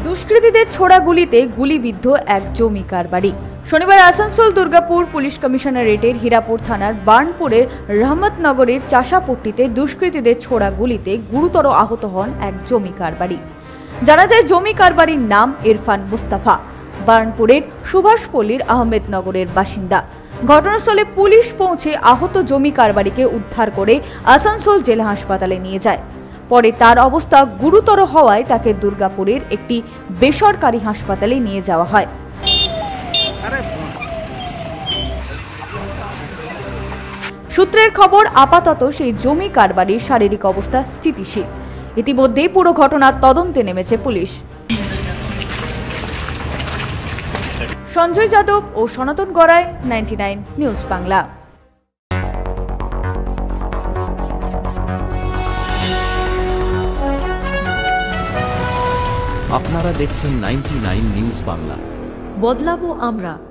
দুষ্কৃতীদের ছোড়া গুলিতে গুলিবিদ্ধ এক জমি কারবারি। শনিবার আসানসোল দুর্গাপুর পুলিশ কমিশনারেটের হীরাপুর থানার বার্নপুরের রহমতনগরের চাষাপট্টিতে দুষ্কৃতীদের ছোড়া গুলিতে গুরুতর আহত হন এক জমি কারবারি। জানা যায়, জমি কারবারির নাম ইরফান মুস্তাফা, বার্নপুরের সুভাষপল্লীর আহমেদনগরের বাসিন্দা। ঘটনাস্থলে পুলিশ পৌঁছে আহত জমি কারবারিকে উদ্ধার করে আসানসোল জেলা হাসপাতালে নিয়ে যায়। পরে তার অবস্থা গুরুতর হওয়ায় তাকে দুর্গাপুরের একটি বেসরকারি হাসপাতালে নিয়ে যাওয়া হয়। সূত্রের খবর, আপাতত সেই জমি কারবারির শারীরিক অবস্থা স্থিতিশীল। ইতিমধ্যেই পুরো ঘটনার তদন্তে নেমেছে পুলিশ। সঞ্জয় যাদব ও সনাতন গড়াই, 99 নিউজ বাংলা। আপনারা দেখছেন 99 নিউজ বাংলা। বদলাবো আমরা।